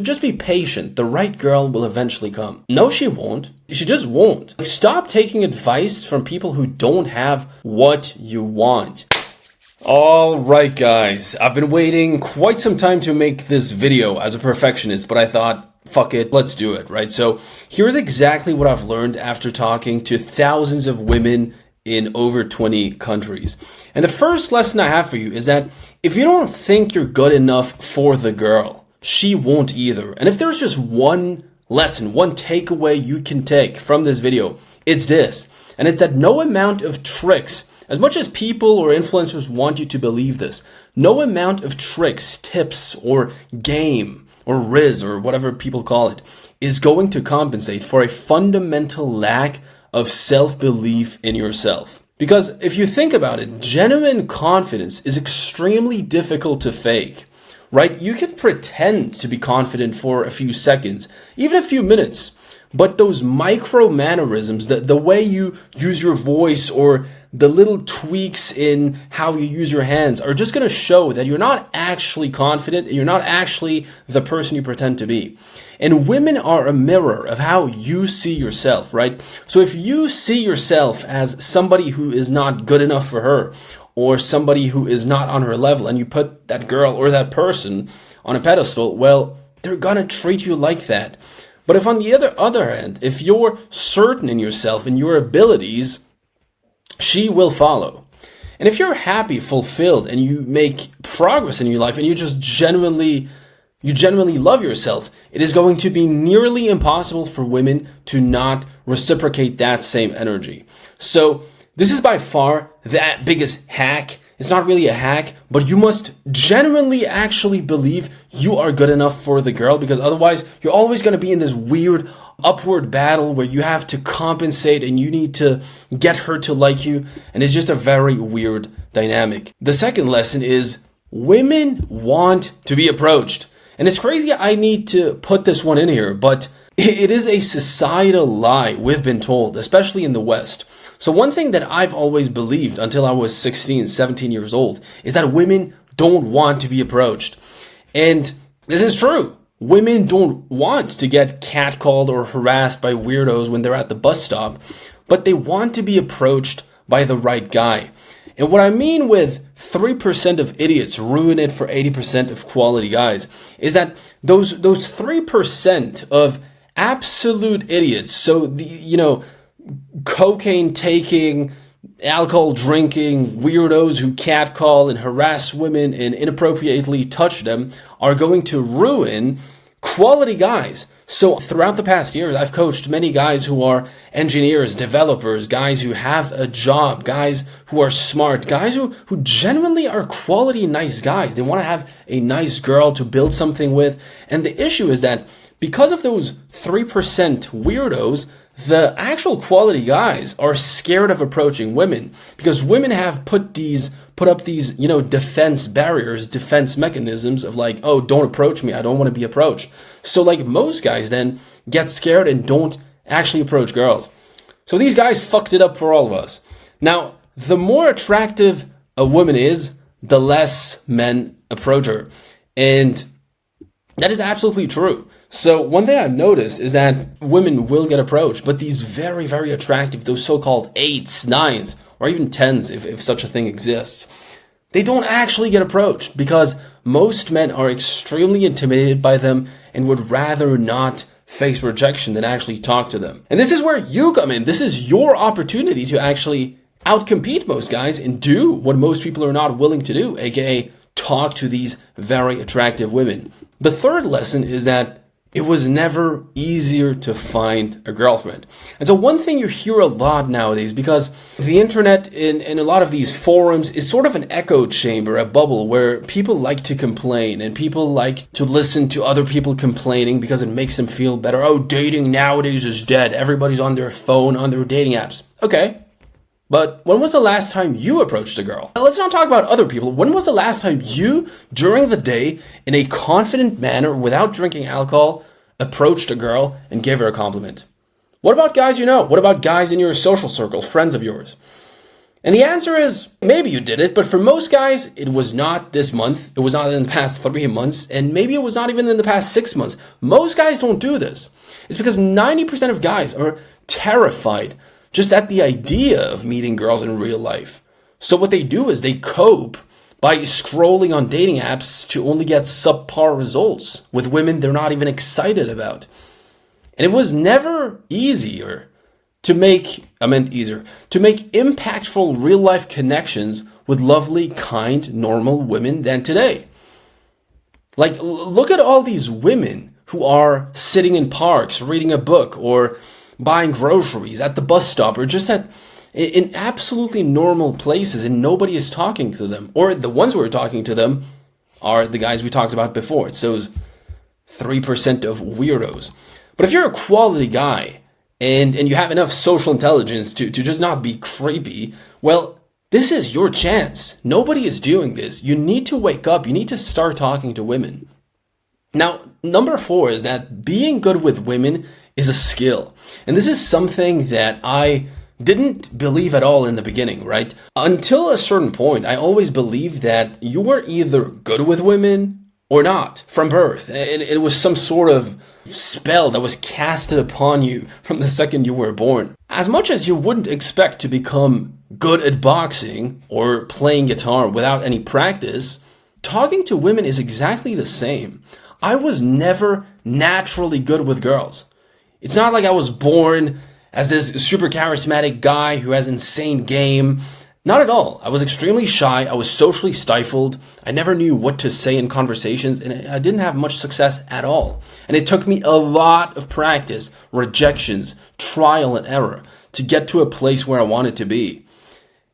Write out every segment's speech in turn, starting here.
Just be patient. The right girl will eventually come. No, she won't. She just won't. Stop taking advice from people who don't have what you want. Alright guys, I've been waiting quite some time to make this video as a perfectionist, but I thought, fuck it, let's do it, right? So here's exactly what I've learned after talking to thousands of women in over 20 countries. And the first lesson I have for you is that if you don't think you're good enough for the girl, she won't either. And if there's just one lesson, one takeaway you can take from this video, it's this. And it's that no amount of tricks, as much as people or influencers want you to believe this, no amount of tricks, tips, or game, or riz, or whatever people call it, is going to compensate for a fundamental lack of self-belief in yourself. Because if you think about it, genuine confidence is extremely difficult to fake, right? You can pretend to be confident for a few seconds, even a few minutes, but those micro mannerisms, the way you use your voice or the little tweaks in how you use your hands are just going to show that you're not actually confident and you're not actually the person you pretend to be. And women are a mirror of how you see yourself, right? So if you see yourself as somebody who is not good enough for her or somebody who is not on her level and you put that girl or that person on a pedestal, well, they're going to treat you like that. But if on the other hand, if you're certain in yourself and your abilities, she will follow. And if you're happy, fulfilled, and you make progress in your life and you genuinely love yourself, it is going to be nearly impossible for women to not reciprocate that same energy. So this is by far the biggest hack. It's not really a hack, but you must genuinely actually believe you are good enough for the girl, because otherwise you're always going to be in this weird upward battle where you have to compensate and you need to get her to like you, and it's just a very weird dynamic. The second lesson is women want to be approached. And it's crazy I need to put this one in here, but it is a societal lie we've been told, especially in the West. So one thing that I've always believed until I was 16, 17 years old is that women don't want to be approached. And this is true. Women don't want to get catcalled or harassed by weirdos when they're at the bus stop, but they want to be approached by the right guy. And what I mean with 3% of idiots ruin it for 80% of quality guys is that those 3% of absolute idiots, so the, cocaine taking, alcohol drinking weirdos who catcall and harass women and inappropriately touch them are going to ruin quality guys. So throughout the past years, I've coached many guys who are engineers, developers, guys who have a job, guys who are smart, guys who genuinely are quality nice guys. They want to have a nice girl to build something with. And the issue is that because of those 3% weirdos, the actual quality guys are scared of approaching women because women have put up these, defense barriers, defense mechanisms of like, oh, don't approach me. I don't want to be approached. So like most guys then get scared and don't actually approach girls. So these guys fucked it up for all of us. Now, the more attractive a woman is, the less men approach her. And that is absolutely true. So one thing I've noticed is that women will get approached, but these very, very attractive, those so-called 8s, 9s, or even 10s, if such a thing exists, they don't actually get approached because most men are extremely intimidated by them and would rather not face rejection than actually talk to them. And this is where you come in. This is your opportunity to actually outcompete most guys and do what most people are not willing to do, aka talk to these very attractive women. The third lesson is that it was never easier to find a girlfriend. And so one thing you hear a lot nowadays, because the internet in a lot of these forums is sort of an echo chamber, a bubble where people like to complain and people like to listen to other people complaining because it makes them feel better. Oh, dating nowadays is dead. Everybody's on their phone, on their dating apps. Okay. But when was the last time you approached a girl? Now, let's not talk about other people. When was the last time you, during the day, in a confident manner, without drinking alcohol, approached a girl and gave her a compliment? What about guys you know? What about guys in your social circle, friends of yours? And the answer is, maybe you did it, but for most guys, it was not this month, it was not in the past 3 months, and maybe it was not even in the past 6 months. Most guys don't do this. It's because 90% of guys are terrified just at the idea of meeting girls in real life. So what they do is they cope by scrolling on dating apps to only get subpar results with women they're not even excited about. And it was never easier to make impactful real life connections with lovely, kind, normal women than today. Like, look at all these women who are sitting in parks, reading a book, or buying groceries at the bus stop, or just in absolutely normal places, and nobody is talking to them. Or the ones who are talking to them are the guys we talked about before. It's those 3% of weirdos. But if you're a quality guy, and you have enough social intelligence to just not be creepy, well, this is your chance. Nobody is doing this. You need to wake up. You need to start talking to women. Now, number 4 is that being good with women is a skill. And this is something that I didn't believe at all in the beginning, right? Until a certain point, I always believed that you were either good with women or not from birth. And it was some sort of spell that was casted upon you from the second you were born. As much as you wouldn't expect to become good at boxing or playing guitar without any practice, talking to women is exactly the same. I was never naturally good with girls. It's not like I was born as this super charismatic guy who has insane game. Not at all. I was extremely shy. I was socially stifled. I never knew what to say in conversations, and I didn't have much success at all. And it took me a lot of practice, rejections, trial and error to get to a place where I wanted to be.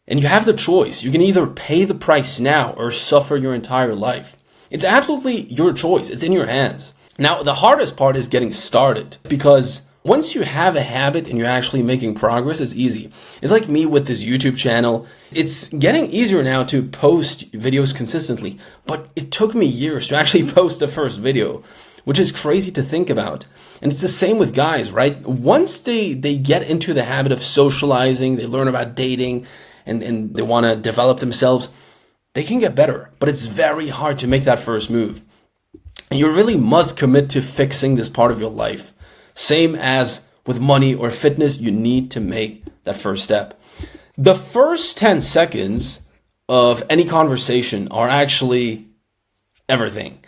And you have the choice. You can either pay the price now or suffer your entire life. It's absolutely your choice. It's in your hands. Now, the hardest part is getting started, because once you have a habit and you're actually making progress, it's easy. It's like me with this YouTube channel. It's getting easier now to post videos consistently, but it took me years to actually post the first video, which is crazy to think about. And it's the same with guys, right? Once they get into the habit of socializing, they learn about dating, and they want to develop themselves, they can get better. But it's very hard to make that first move. And you really must commit to fixing this part of your life. Same as with money or fitness, you need to make that first step. The first 10 seconds of any conversation are actually everything.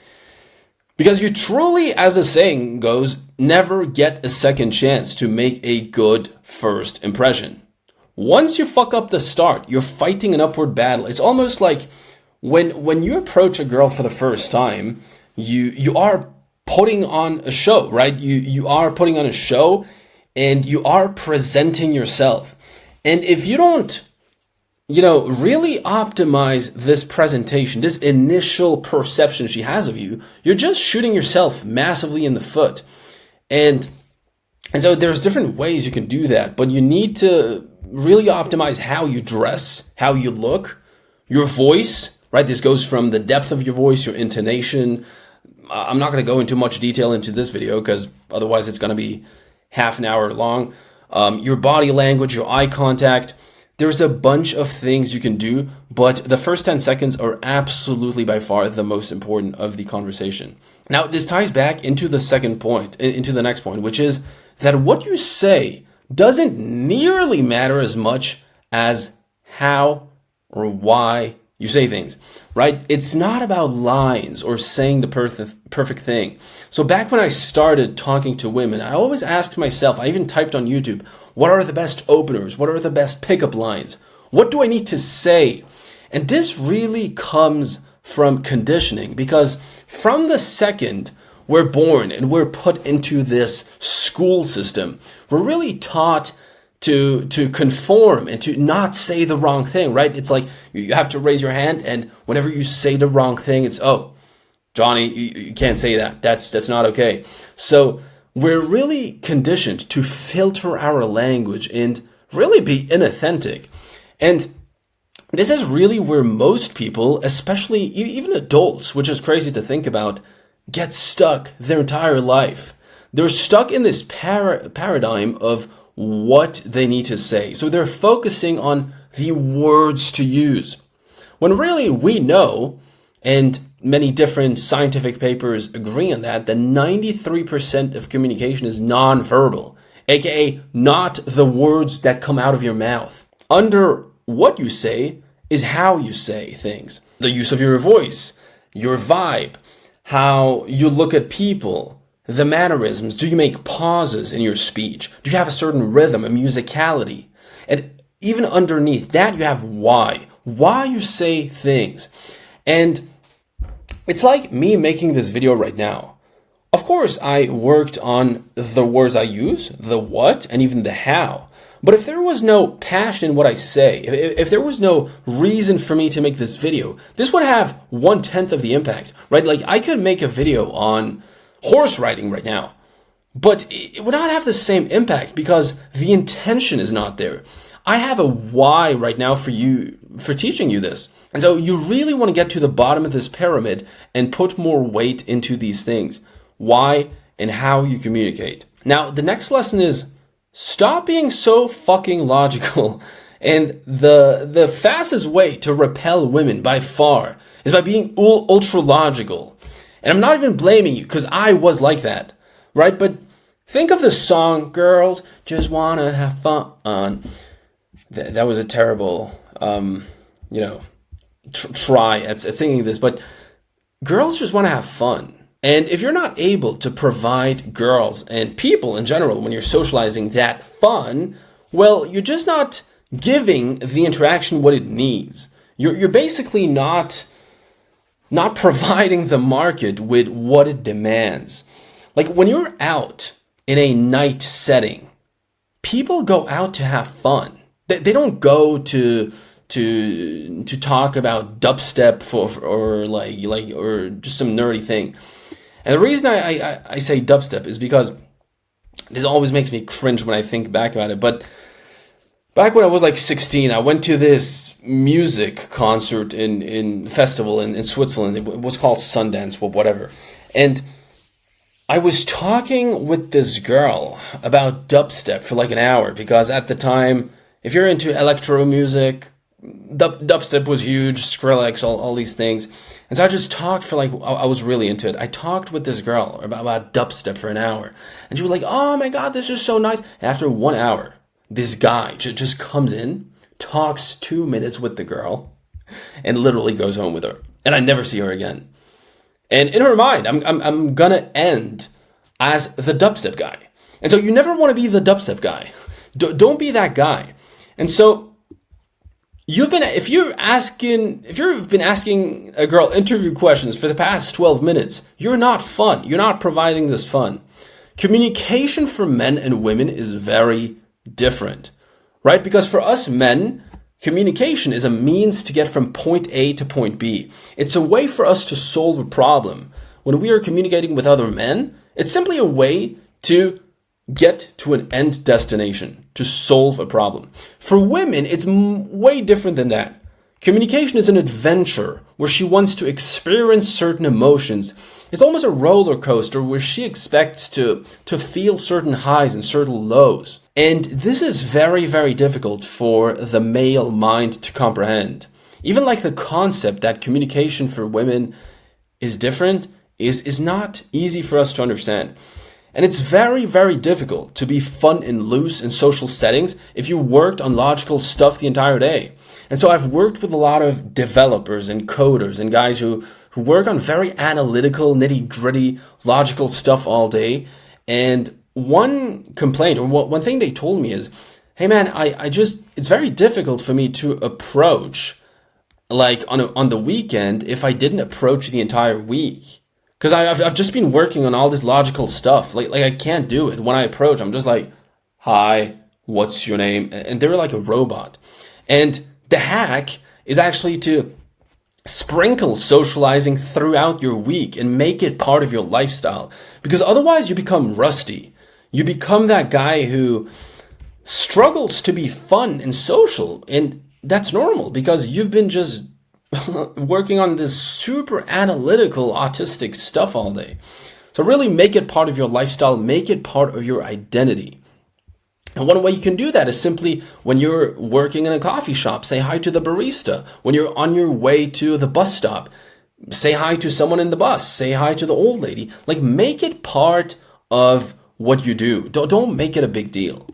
Because you truly, as the saying goes, never get a second chance to make a good first impression. Once you fuck up the start, you're fighting an upward battle. It's almost like when you approach a girl for the first time, you are putting on a show, right? You are putting on a show, and you are presenting yourself. And if you don't, really optimize this presentation, this initial perception she has of you, you're just shooting yourself massively in the foot. And so there's different ways you can do that, but you need to really optimize how you dress, how you look, your voice, right? This goes from the depth of your voice, your intonation. I'm not going to go into much detail into this video because otherwise it's going to be half an hour long. Your body language, your eye contact. There's a bunch of things you can do, but the first 10 seconds are absolutely by far the most important of the conversation. Now, this ties back into the next point, which is that what you say doesn't nearly matter as much as how or why you say things, right? It's not about lines or saying the perfect thing. So back when I started talking to women, I always asked myself, I even typed on YouTube, what are the best openers? What are the best pickup lines? What do I need to say? And this really comes from conditioning, because from the second we're born and we're put into this school system, we're really taught to conform and to not say the wrong thing, right? It's like you have to raise your hand, and whenever you say the wrong thing, it's, oh, Johnny, you can't say that. That's not okay. So we're really conditioned to filter our language and really be inauthentic. And this is really where most people, especially even adults, which is crazy to think about, get stuck their entire life. They're stuck in this paradigm of what they need to say. So they're focusing on the words to use. When really we know, and many different scientific papers agree on that 93% of communication is nonverbal, aka not the words that come out of your mouth. Under what you say is how you say things. The use of your voice, your vibe, how you look at people, the mannerisms. Do you make pauses in your speech? Do you have a certain rhythm, a musicality? And even underneath that, you have why you say things. And it's like me making this video right now. Of course, I worked on the words I use, the what, and even the how. But if there was no passion in what I say, if there was no reason for me to make this video, this would have 1/10 of the impact, right? Like, I could make a video on horse riding right now, but it would not have the same impact because the intention is not there. I have a why right now for you, for teaching you this. And so you really want to get to the bottom of this pyramid and put more weight into these things. Why and how you communicate. Now, the next lesson is stop being so fucking logical. And the fastest way to repel women by far is by being ultra logical. And I'm not even blaming you because I was like that, right? But think of the song, Girls Just Wanna Have Fun. That was a terrible, try at singing this, but girls just want to have fun. And if you're not able to provide girls and people in general, when you're socializing, that fun, well, you're just not giving the interaction what it needs. You're basically not providing the market with what it demands. Like when you're out in a night setting, people go out to have fun. They don't go to talk about dubstep or just some nerdy thing. And the reason I say dubstep is because this always makes me cringe when I think back about it. But back when I was like 16, I went to this music concert in festival in Switzerland. It was called Sundance, whatever. And I was talking with this girl about dubstep for like an hour because at the time, if you're into electro music, dubstep was huge, Skrillex, all these things. And so I just talked for like, I was really into it. I talked with this girl about dubstep for an hour. And she was like, oh my God, this is so nice. After 1 hour, this guy just comes in, talks 2 minutes with the girl, and literally goes home with her. And I never see her again. And in her mind, I'm gonna end as the dubstep guy. And so you never want to be the dubstep guy. Don't be that guy. And so if you've been asking a girl interview questions for the past 12 minutes, you're not fun. You're not providing this fun. Communication for men and women is very different, right? Because for us men, communication is a means to get from point A to point B. It's a way for us to solve a problem. When we are communicating with other men, it's simply a way to get to an end destination, to solve a problem. For women, it's way different than that. Communication is an adventure where she wants to experience certain emotions. It's almost a roller coaster where she expects to feel certain highs and certain lows. And this is very, very difficult for the male mind to comprehend. Even like the concept that communication for women is different is not easy for us to understand. And it's very, very difficult to be fun and loose in social settings if you worked on logical stuff the entire day. And so I've worked with a lot of developers and coders and guys who work on very analytical, nitty-gritty, logical stuff all day. And one complaint, or one thing they told me is, hey man, it's very difficult for me to approach like on the weekend if I didn't approach the entire week. Because I've just been working on all this logical stuff. Like I can't do it. When I approach, I'm just like, hi, what's your name? And they're like a robot. And the hack is actually to sprinkle socializing throughout your week and make it part of your lifestyle. Because otherwise you become rusty. You become that guy who struggles to be fun and social. And that's normal because you've been just working on this super analytical, autistic stuff all day. So really make it part of your lifestyle, make it part of your identity. And one way you can do that is simply when you're working in a coffee shop, say hi to the barista. When you're on your way to the bus stop, say hi to someone in the bus. Say hi to the old lady. Like, make it part of what you do. Don't make it a big deal.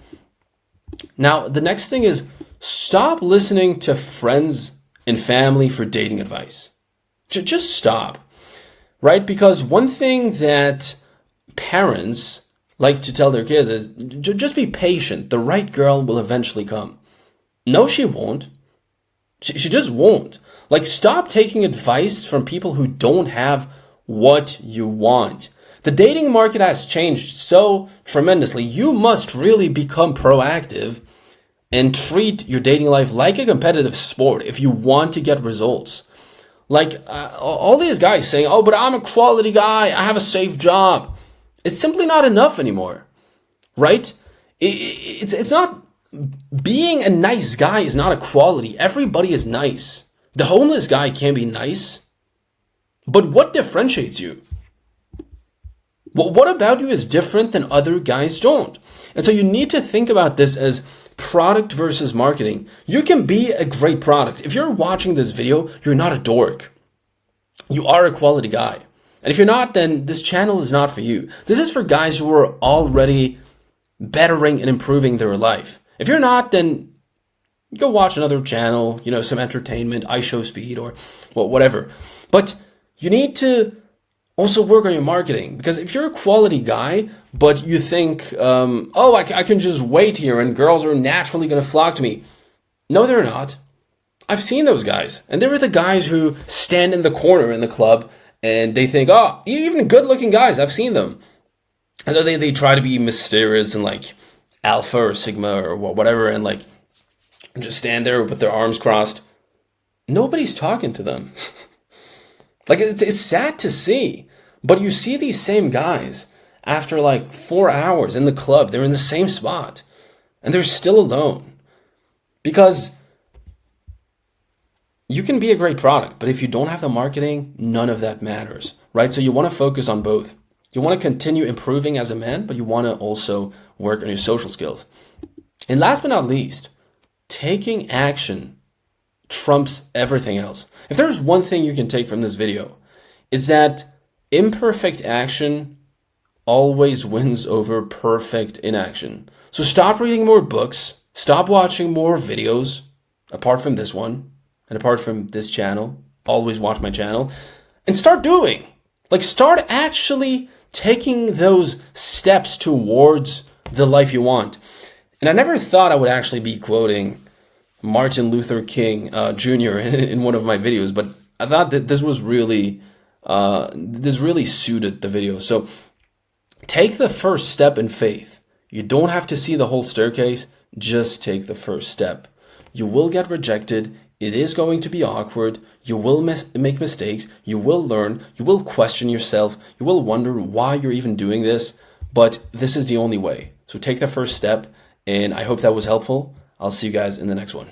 Now, the next thing is stop listening to friends and family for dating advice. Just stop, right? Because one thing that parents like to tell their kids is just be patient. The right girl will eventually come. No, she won't. She just won't. Like, stop taking advice from people who don't have what you want. The dating market has changed so tremendously. You must really become proactive and treat your dating life like a competitive sport if you want to get results. Like, all these guys saying, oh, but I'm a quality guy, I have a safe job. It's simply not enough anymore, right? It's not, being a nice guy is not a quality. Everybody is nice. The homeless guy can be nice, but what differentiates you? What about you is different than other guys don't? And so you need to think about this as product versus marketing. You can be a great product. If you're watching this video, you're not a dork. You are a quality guy. And if you're not, then this channel is not for you. This is for guys who are already bettering and improving their life. If you're not, then go watch another channel, some entertainment, iShowSpeed, or whatever. But you need to also work on your marketing, because if you're a quality guy, but you think, I can just wait here and girls are naturally going to flock to me. No, they're not. I've seen those guys. And they're the guys who stand in the corner in the club and they think, even good looking guys, I've seen them. And so they try to be mysterious and like alpha or sigma or whatever, and like just stand there with their arms crossed. Nobody's talking to them. Like, it's sad to see, but you see these same guys after like 4 hours in the club, they're in the same spot and they're still alone. Because you can be a great product, but if you don't have the marketing, none of that matters, right? So you want to focus on both. You want to continue improving as a man, but you want to also work on your social skills. And last but not least, taking action trumps everything else. If there's one thing you can take from this video, it's that imperfect action always wins over perfect inaction. So stop reading more books, stop watching more videos, apart from this one, and apart from this channel, always watch my channel, and start doing. Like, start actually taking those steps towards the life you want. And I never thought I would actually be quoting Martin Luther King Jr. in one of my videos, but I thought that this was really, this really suited the video. So take the first step in faith. You don't have to see the whole staircase, just take the first step. You will get rejected. It is going to be awkward. You will make mistakes. You will learn. You will question yourself. You will wonder why you're even doing this, but this is the only way. So take the first step, and I hope that was helpful. I'll see you guys in the next one.